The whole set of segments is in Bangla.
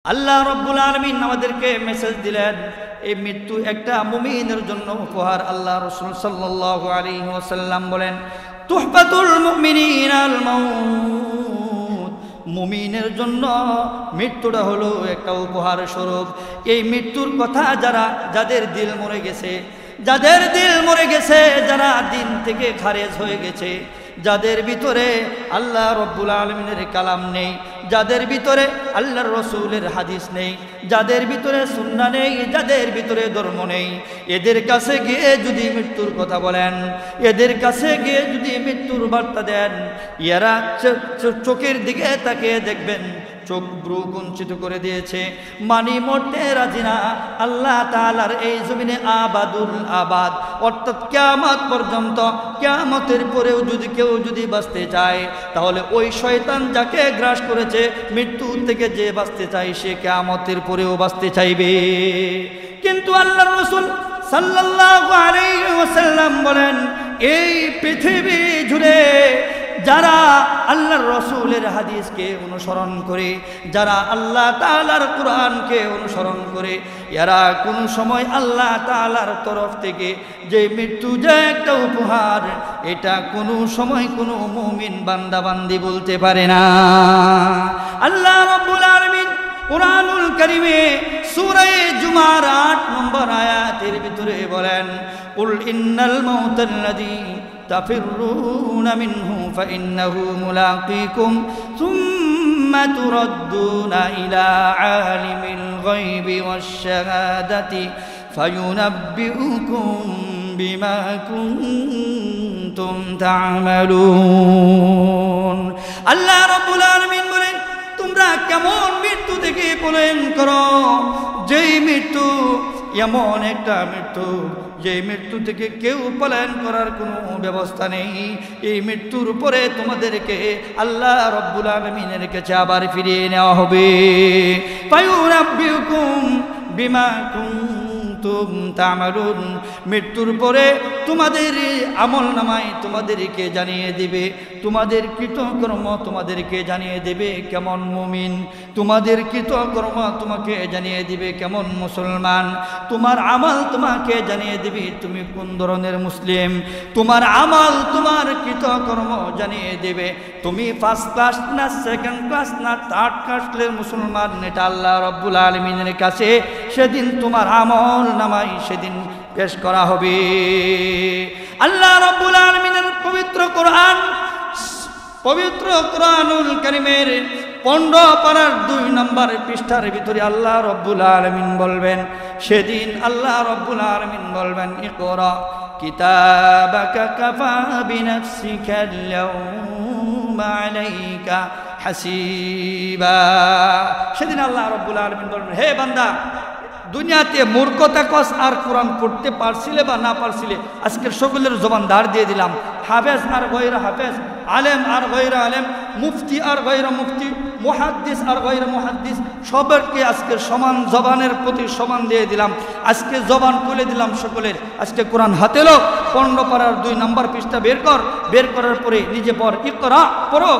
আল্লাহ রাব্বুল আলামিন আমাদেরকে মেসেজ দিলেন, এই মৃত্যু একটা মুমিনের জন্য উপহার। আল্লাহ রাসূল সাল্লাল্লাহু আলাইহি ওয়াসাল্লাম বলেন, তুহফাতুল মুমিনিনাল মাউত, মুমিনের জন্য মৃত্যুটা হলো একটা উপহার স্বরূপ। এই মৃত্যুর কথা যাদের দিল মরে গেছে, যারা দিন থেকে খারেজ হয়ে গেছে, যাদের ভিতরে আল্লাহ রব্বুল আলামিনের কালাম নেই, যাদের ভিতরে আল্লাহর রসুলের হাদিস নেই, যাদের ভিতরে সুন্নাহ নেই, যাদের ভিতরে ধর্ম নেই, এদের কাছে গিয়ে যদি মৃত্যুর কথা বলেন, এদের কাছে গিয়ে যদি মৃত্যুর বার্তা দেন, এরা চোখের দিকে তাকিয়ে দেখবেন চোখ ব্রু কুঞ্চিত করে দিয়েছে, মানি মরতে রাজি না। আল্লাহ তাআলার এই জমিনে আবাদুল আবাদ, অর্থাৎ কিয়ামত পর্যন্ত, কিয়ামতের পরেও যদি কেউ বাঁচতে চায়, তাহলে ওই শয়তান যাকে গ্রাস করেছে, মৃত্যু থেকে যে বাঁচতে চায়, সে কিয়ামতের পরেও বাঁচতে চাইবে। কিন্তু আল্লাহর রাসূল সাল্লাল্লাহু আলাইহি ওয়াসাল্লাম বলেন, এই পৃথিবী জুড়ে যারা আল্লাহর রসুলের হাদিসকে অনুসরণ করে, যারা আল্লাহ তাআলার কোরআনকে অনুসরণ করে, এরা কোনো সময় আল্লাহ তাআলার তরফ থেকে যে মৃত্যু যে একটা উপহার, এটা কোনো সময় কোনো মুমিন বান্দা বান্দি বলতে পারে না। আল্লাহ রাব্বুল আলামিন কুরআনুল কারীমে সূরা জুমার 8 নম্বর আয়াতের ভিতরে বলেন, কুল ইন্নাল মাউতাল্লাযী تفرون منه فإنه ملاقيكم ثم تردون إلى عالم الغيب والشهادة فينبئكم بما كنتم تعملون। আল্লাহ রাব্বুল আলামিন বলেন, তোমরা কেমন মৃত্যু থেকে পলায়ন করো, যেই মৃত্যু এমন একটা মৃত্যু, যে মৃত্যু থেকে কেউ পলায়ন করার কোনো ব্যবস্থা নেই। এই মৃত্যুর উপরে তোমাদেরকে আল্লাহ রাব্বুল আলামিনের কাছে আবার ফিরিয়ে নেওয়া হবে। ফায়ুনাব্বিউকুম বিমা কুনতুম তা'মালুন, মৃত্যুর পরে তোমাদের আমলনামায় তোমাদেরকে জানিয়ে দিবে, তোমাদের কৃতকর্ম তোমাদেরকে জানিয়ে দেবে কেমন মুমিন, তোমাদের কৃতকর্ম তোমাকে জানিয়ে দিবে কেমন মুসলমান, তোমার আমল তোমাকে জানিয়ে দিবে তুমি কোন ধরনের মুসলিম, তোমার আমল তোমার কৃতকর্ম জানিয়ে দেবে তুমি ফার্স্ট ক্লাস না সেকেন্ড ক্লাস না থার্ড ক্লাসের মুসলমান। এটা আল্লাহ রাব্বুল আলামিনের কাছে সেদিন তোমার আমল নামাই সেদিন পেশ করা হবে। আল্লাহ রাব্বুল আলামিনের পবিত্র কোরআনুল কারীমের 15 পারার 2 নম্বর পৃষ্ঠার ভিতরে আল্লাহ রাব্বুল আলামিন বলবেন, সেদিন আল্লাহ রাব্বুল আলামিন বলবেন, ইকরা কিতাবাকা কাফা বিনাফসিকাল ইয়াওমা আলাইকা হাসিবা। সেদিন আল্লাহ রাব্বুল আলামিন বলবেন, হে বান্দা, দুনিয়াতে মূর্খতা কস আর কোরআন পড়তে পারছিলে বা না পারছিলে, আজকের সকলের জবান ধার দিয়ে দিলাম। হাফেজ আর গয়রা হাফেজ, আলেম আর গয়রা আলেম, মুফতি আর গয়রা মুফতি, মুহাদ্দিস আর গয়রা মুহাদ্দিস, সবাইকে আজকে সমান জবানের প্রতি সমান দিয়ে দিলাম। আজকে জবান খুলে দিলাম সকলের। আজকে কোরআন হাতে লো, 15 পারার 2 নম্বর পৃষ্ঠা বের করার পরে নিজে পড়, ইকরা পড়ো,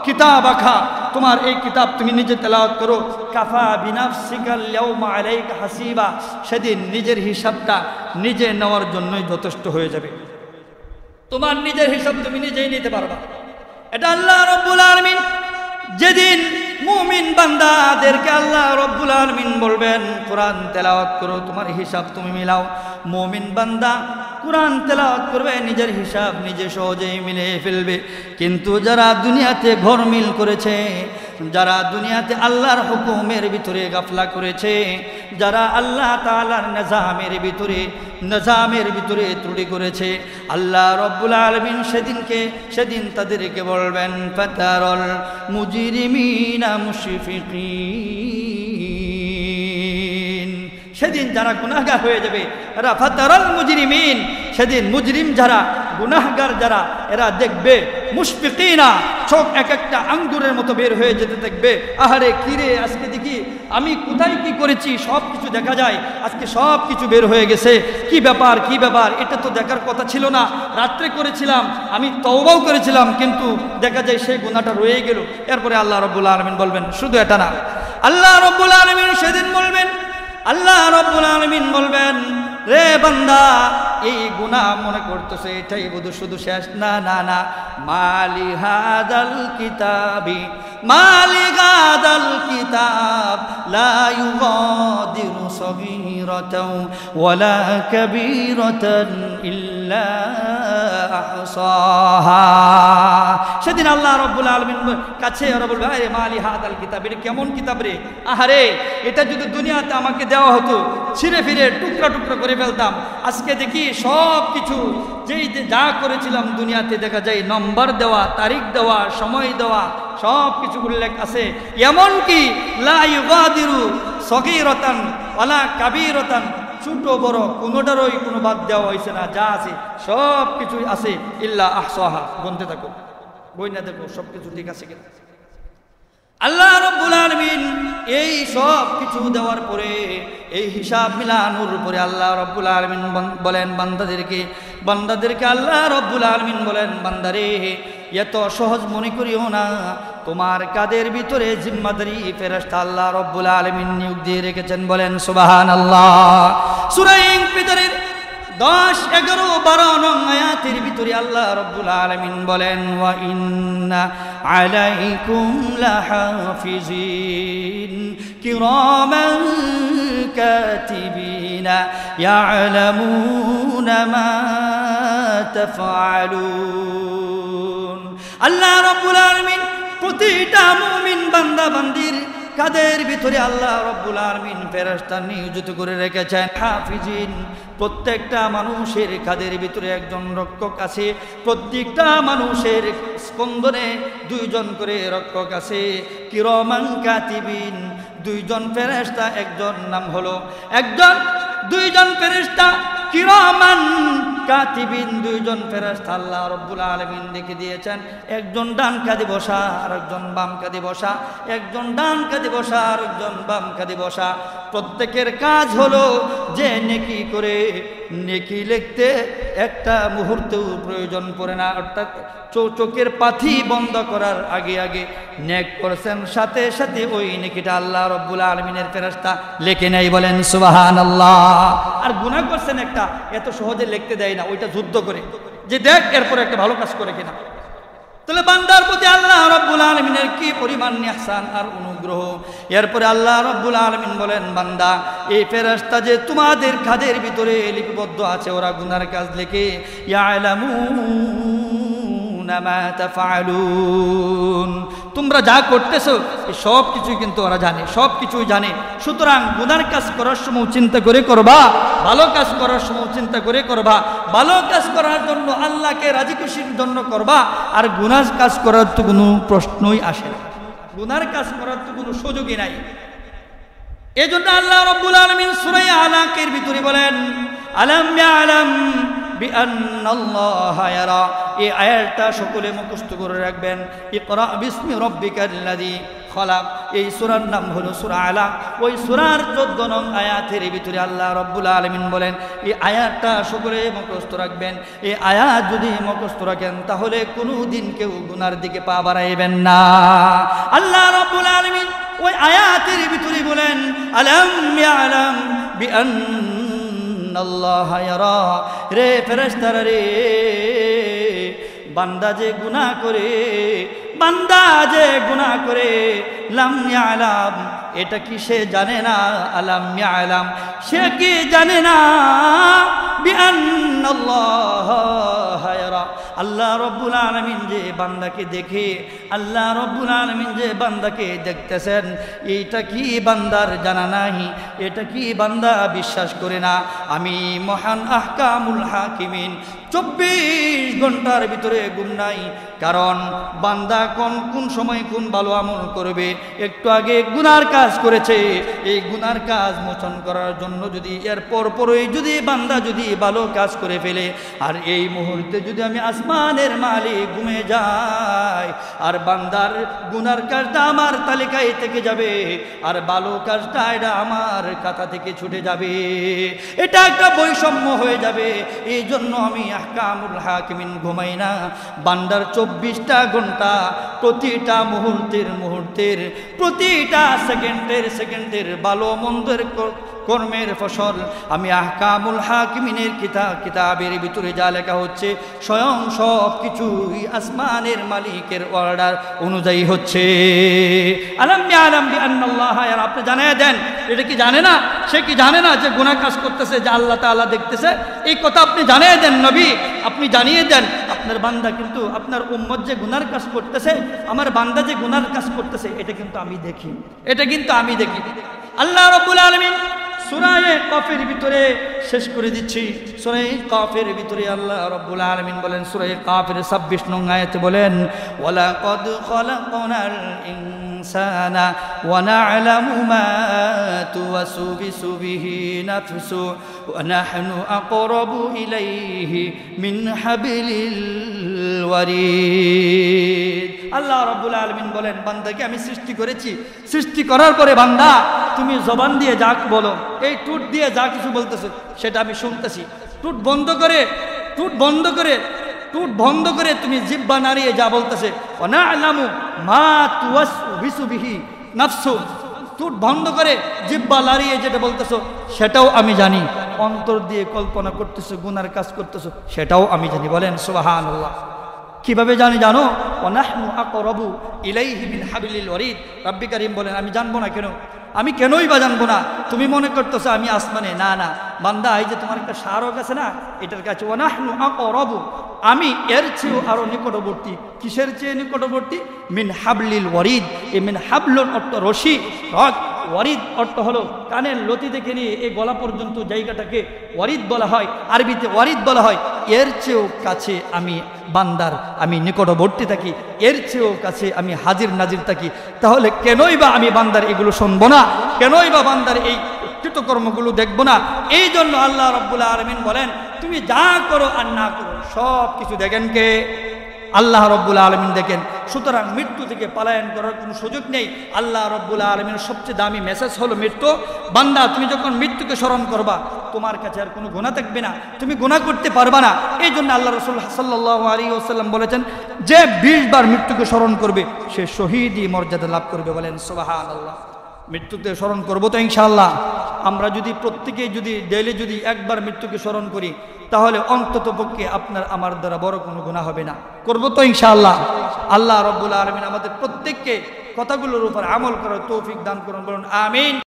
কিতাব আখা, তোমার এই কিতাব তুমি নিজে তেলাওয়াত করো। কাফা বিনাফসিকাল ইয়াওমা আলাইকা হাসিবা, সেদিন নিজের হিসাবটা নিজে নেওয়ার জন্যই যথেষ্ট হয়ে যাবে। তোমার নিজের হিসাব তুমি নিজেই নিতে পারবা। এটা আল্লাহ রাব্বুল আলামিন যেদিন মুমিন বান্দাদেরকে আল্লাহ রাব্বুল আলামিন বলবেন, কোরআন তেলাওয়াত করো, তোমার হিসাব তুমি মিলাও। মুমিন বান্দা কোরআন তেলাওয়াত করবে, নিজের হিসাব নিজে সহজেই মিলিয়ে ফেলবে। কিন্তু যারা দুনিয়াতে ঘরমিল করেছে, যারা দুনিয়াতে আল্লাহর হুকুমের ভিতরে গাফলা করেছে, যারা আল্লাহ তাআলার নিজামের ভিতরে ত্রুটি করেছে, আল্লাহ রাব্বুল আলামিন সেদিন তাদেরকে বলবেন, ফাতারাল মুজরিমিনা মুশফিকিন। সেদিন যারা গুনাহগার হয়ে যাবে, ফাতারাল মুজরিমিন, সেদিন মুজরিম যারা, গুনাহগার যারা, এরা দেখবে মুশফিকিনা, চোখ এক একটা আঙ্গুরের মতো বের হয়ে যেতে দেখবে। আহারে কিরে, আজকে দেখি আমি কোথায় কি করেছি সব কিছু দেখা যায়, আজকে সব কিছু বের হয়ে গেছে, কি ব্যাপার, এটা তো দেখার কথা ছিল না, রাত্রে করেছিলাম, আমি তওবাও করেছিলাম, কিন্তু দেখা যায় সেই গুনাহটা রয়ে গেল। এরপরে আল্লাহ রাব্বুল আলামিন বলবেন, শুধু এটা না, আল্লাহ রাব্বুল আলামিন সেদিন বলবেন, আল্লাহ রাব্বুল আলামিন বলবেন, রে বান্দা এই গুনাহ মনে করতেছে এটাই বুধ শুধু শেষ না, না না, মালি হাদাল কিতাবি, মালি হাদাল কিতাব লা ইউগাদিরু সগীরাতাও ওয়ালা কাবীরাতান ইল্লা আহসাহা। সেদিন আল্লাহ রাব্বুল আলামিন কাছে ওরা বলবে, আরে মালি হাদাল কিতাব, এটা কেমন কিতাব রে, আহারে এটা যদি দুনিয়াতে আমাকে দেওয়া হতো ছিঁড়ে ফিরে টুকরা টুকরা করে ফেলতাম। আজকে দেখি সব কিছু যেই যা করেছিলাম দুনিয়াতে দেখা যায় নম্বর দেওয়া, তারিখ দেওয়া, সময় দেওয়া, সব কিছু উল্লেখ আছে। এমনকি লা ইউগাদিরু সগীরাতান ওয়ালা কাবীরাতান, ছোট বড় কোনোটারই কোনো বাদ দেওয়া হয়েছে না, যা আছে সব কিছুই আছে। ইল্লা আহসাহা, গুনতে থাকো, বই না দেখো সব কিছু ঠিক আছে কিনা। আল্লাহ রাব্বুল আলামিন এই সব কিছু দেওয়ার পরে, এই হিসাব মিলানোর পরে আল্লাহ রাব্বুল আলামিন বলেন বান্দাদেরকে আল্লাহ রাব্বুল আলামিন বলেন, বান্দারে এত সহজ মনে করিও না, তোমার কাদের ভিতরে জিম্মাদারি ফেরেশতা আল্লাহ রাব্বুল আলামিন নিয়োগ দিয়ে রেখেছেন। বলেন সুবহানাল্লাহ। সূরা ইনফিতারের 10, 11, 12 নং আয়াতের ভিতরে আল্লাহ রাব্বুল আলামিন বলেন, ওয়া ইন্না আলাইকুম লাহাফিজিন কিরামান কাতিবিনা ইয়ালামুনা মা তাফআলুন। আল্লাহ রাব্বুল আলামিন প্রতিটা মুমিন বান্দা বান্দির কাদের ভিতরে আল্লাহ রাব্বুল আলামিন ফেরেশতা নিয়োজিত করে রেখেছেন হাফিজিন। প্রত্যেকটা মানুষের কাদের ভিতরে একজন রক্ষক আছে, প্রত্যেকটা মানুষের স্পন্দনে 2 জন করে রক্ষক আছে। কিরামান কাতিবিন, 2 জন ফেরেশতা, একজন নাম হলো 2 জন ফেরেশতা কিরামান কাতিবিন, 2 জন ফেরেশতা আল্লাহ রাব্বুল আলামিন লিখে দিয়েছেন। একজন ডান কাঁধে বসা আর একজন বাম কাঁধে বসা, একজন ডান কাঁধে বসা আর একজন বাম কাঁধে বসা। প্রত্যেকের কাজ হলো যে নেকি করে, নেকি লিখতে একটা মুহূর্তেও প্রয়োজন পড়ে না, অর্থাৎ চোখের পাথি বন্ধ করার আগে আগে নেক করেছেন, সাথে সাথে ওই নেকিটা আল্লাহ রাব্বুল আলামিনের ফেরেশতা লিখে নেয়। বলেন সুবহানাল্লাহ। আর গুনাহ করছেন একটা, এত সহজে লিখতে দেয় না, ওইটা যুদ্ধ করে যে দেখ এরপরে একটা ভালো কাজ করে কিনা। তাহলে বান্দার প্রতি আল্লাহ রাব্বুল আলামিনের কি পরিমাণ ইহসান আর অনুগ্রহ। এরপরে আল্লাহ রাব্বুল আলামিন বলেন, বান্দা এই ফেরেশতা যে তোমাদের কাদের ভিতরে লিপিবদ্ধ আছে, ওরা গুনার কাজ লিখে, ইয়ালামুনা মা তাফআলুন, তোমরা যা করতেছো এই সব কিছুই কিন্তু ওরা জানে, সব কিছুই জানে। সুতরাং গুনার কাজ করার সময় চিন্তা করে করবা, ভালো কাজ করার সময় চিন্তা করে করবা। ভালো কাজ করার জন্য আল্লাহকে রাজি খুশির জন্য করবা, আর গুনার কাজ করার তো কোনো প্রশ্নই আসে না, গুনার কাজ করার তো কোনো সুযোগই নাই। এই জন্য আল্লাহ রাব্বুল আলামিন সূরা আলাকের ভিতরে বলেন, আলাম ইয়ালাম বিআন্নাল্লাহা ইয়ারা। এই আয়াতটা সকলে মুখস্থ করে রাখবেন। ইকরা বিসমি রাব্বিকাল্লাযী খলাক, এই সূরার নাম হলো সূরা আলাক। ওই সূরার 14 নং আয়াতের ভিতরে আল্লাহ রাব্বুল আলামিন বলেন, এই আয়াতটা সকলে মুখস্থ রাখবেন। এই আয়াত যদি মুখস্থ রাখেন তাহলে কোনোদিন কেউ গুনার দিকে পা বাড়াইবেন না। আল্লাহ রাব্বুল আলামিন ওই আয়াতের ভিতরে বলেন, আলাম ইয়ালাম বিআন্নাল্লাহা ইয়ারা। রে ফেরেশতারা রে, বান্দা যে গুনাহ করে, বান্দা যে গুনাহ করে, লাম ইয়ালাম, এটা কি সে জানে না? আলাম ইয়ালাম, সে কি জানে না? বিআন্নাল্লাহা ইয়ারা, আল্লাহ রাব্বুল আলামিন যে বান্দাকে দেখে, আল্লাহ রাব্বুল আলামিন যে বান্দাকে দেখতেছেন, এইটা কি বান্দার জানা নাই? এটা কি বান্দা বিশ্বাস করে না? আমি মহান আহকামুল হাকিমিন 24 ঘন্টার ভিতরে ঘুম নাই। কারণ বান্দা কোন সময় কোন ভালো আমল করবে, একটু আগে গুনার কাজ করেছে, এই গুনার কাজ মোচন করার জন্য যদি এর পরপরই যদি বান্দা যদি ভালো কাজ করে ফেলে, আর এই মুহূর্তে যদি আমি আসমানের মালিক ঘুমে যাই, আর বান্দার গুনার কাজটা আমার তালিকায় থেকে যাবে, আর ভালো কাজটা এটা আমার খাতা থেকে ছুটে যাবে, এটা একটা বৈষম্য হয়ে যাবে। এই জন্য আমি আহকামুল হাকিমিন ঘুমাই না। বান্দার 24টা ঘন্টা, প্রতিটা মুহূর্তের প্রতিটা সেকেন্ডের ভালো মন্দের কর্মের ফসল আমি আহকামুল হাকিমিনের কিতাবের ভিতরে যা লেখা হচ্ছে স্বয়ং সব কিছুই আসমানের মালিকের অর্ডার অনুযায়ী হচ্ছে। আলাম ইয়ালাম বিআন্নাল্লাহ, আপনি জানিয়ে দেন, এটা কি জানে না? সে কি জানে না যে গুনাহ কাজ করতেছে, যে আল্লাহ তাআলা দেখতেছে? এই কথা আপনি জানিয়ে দেন নবী, আপনি জানিয়ে দেন আপনার বান্দা কিন্তু, আপনার উম্মত যে গুনার কাজ করতেছে, আমার বান্দা যে গুনার কাজ করতেছে, এটা কিন্তু আমি দেখি, এটা কিন্তু আমি দেখি। আল্লাহ রাব্বুল আলামিন সূরা কাফের ভিতরে শেষ করে দিচ্ছি। সূরা কাফের ভিতরে আল্লাহ রাব্বুল আলামিন বলেন, সূরা কাফের 26 নং আয়াতে বলেন, ওয়ালাকাদ খালাকনাল ইনসানা ওয়া না'লামু মা তুওয়াসবিসু বিহি নাফসু ওয়া নাহনু আকরাবু ইলাইহি মিন হাবিলিল ওয়ারিদ। আল্লাহ রাব্বুল আলামিন বলেন, বান্দাকে আমি সৃষ্টি করেছি, সৃষ্টি করার পরে বান্দা তুমি জবান দিয়ে যা বলো, এই টুট দিয়ে যা কিছু বলতেছো সেটা আমি শুনতেছি। টুট বন্ধ করে তুমি জিহ্বা নাড়িয়ে যা বলতেছে, ওয়ানা'লামু মা তুওয়াসবিসু বিহি নাফসু, টুট বন্ধ করে জিহ্বা নাড়িয়ে যেটা বলতেছো সেটাও আমি জানি। অন্তর দিয়ে কল্পনা করতেছো, গুনার কাজ করতেছো, সেটাও আমি জানি। বলেন সুবহানাল্লাহ। কিভাবে জানো? ওয়ানাহনু আকরাবু ইলাইহি মিন হাবিলিল ওয়ারিদ। রাব্বি কারীম বলেন, আমি জানবো না কেন? আমি কেনই বা জানবো না? তুমি মনে করতেছো আমি আসমানে, না না বান্দা, এই যে তোমার একটা স্মারক আছে না, এটার কাছে ওয়ানাহনু আকরাবু, আমি এর চেয়েও আরো নিকটবর্তী। কিসের চেয়ে নিকটবর্তী? মিন হাবলিল ওয়ারিদ। এই মিন হাবলুন অর্থ রশি, রগ, ওয়ারিদ অর্থ হলো কানের লতি থেকে নিয়ে এই গলা পর্যন্ত জায়গাটাকে ওয়ারিদ বলা হয়, আরবিতে ওয়ারিদ বলা হয়। এর চেয়েও কাছে আমি বান্দার, আমি নিকটবর্তী থাকি, এর চেয়েও কাছে আমি হাজির নাজির থাকি। তাহলে কেনই বা আমি বান্দার এগুলো শুনবো না? কেনই বা বান্দার এই কৃতকর্মগুলো দেখবো না? এই জন্য আল্লাহ রাব্বুল আলামিন বলেন, তুমি যা করো আর না করো সব কিছু দেখেন কে? আল্লাহ রাব্বুল আলামিন দেখেন। সুতরাং মৃত্যু থেকে পলায়ন করার কোনো সুযোগ নেই। আল্লাহ রাব্বুল আলামিনের সবচেয়ে দামি মেসেজ হলো মৃত্যু। বান্দা, তুমি যখন মৃত্যুকে স্মরণ করবা, তোমার কাছে আর কোনো গুনাহ থাকবে না, তুমি গুনাহ করতে পারবা না। এই জন্য আল্লাহ রাসূল সাল্লাল্লাহু আলাইহি ওয়াসাল্লাম বলেছেন, যে 20 বার মৃত্যুকে স্মরণ করবে সে শহীদি মর্যাদা লাভ করবে। বলেন সুবহানাল্লাহ। মৃত্যুতে স্মরণ করবো তো ইনশাআল্লাহ। আমরা যদি প্রত্যেকেই যদি ডেইলি যদি একবার মৃত্যুকে স্মরণ করি, তাহলে অন্তত পক্ষে আপনার আমার দ্বারা বড় কোনো গুনাহ হবে না। করবো তো ইনশাআল্লাহ। আল্লাহ রাব্বুল আলামিন আমাদের প্রত্যেককে কথাগুলোর উপর আমল করার তৌফিক দান করুন। বলুন আমিন।